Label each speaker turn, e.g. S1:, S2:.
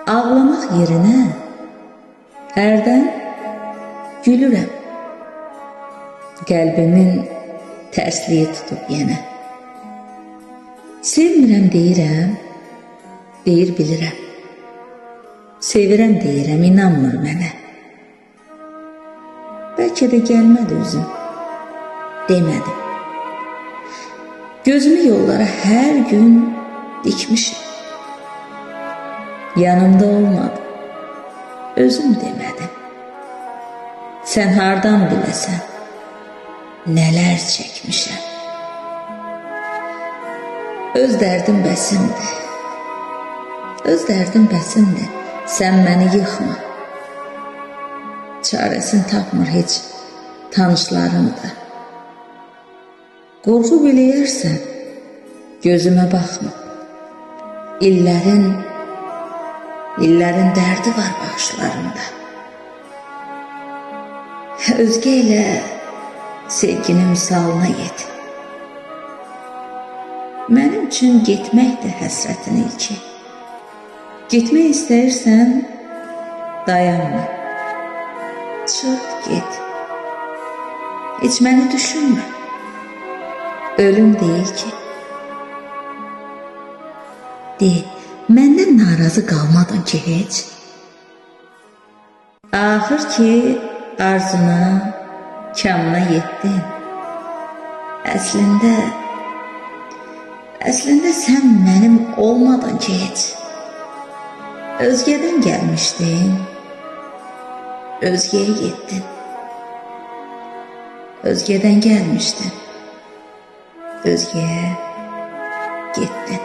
S1: ağlamaq yerinə hərdən gülürəm. Qəlbimin tərsliyi tutub yenə. Sevmirəm deyirəm, deyir bilirəm. Sevirəm deyirəm, inanmır mənə. Bəlkə də gəlmədi özüm, demədim. Gözümü yollara hər gün dikmişim. Yanımda olmadı, özüm demədim. Sən hardan biləsən, nələr çəkmişəm. Öz dərdim bəsimdir, öz dərdim bəsimdir, sən məni yıxma. Çarəsini tapmır heç tanışlarım da. Qorxu biləyərsən, gözümə baxma. İllərin dərdi var baxışlarında. Özgə ilə sevginin misalına yet. Mənim üçün getməkdir həsrətin ilki. Getmək istəyirsən, dayanma. Çıx, get. Heç məni düşünmə. Ölüm deyil ki. De, məndən narazı qalmadın ki heç. Axır ki, arzuna, kamına yetdin. Əslində sən mənim olmadın ki heç. Özgədən gəlmişdin, özgəyə getdin. Özgədən gəlmişdin, özgəyə getdin.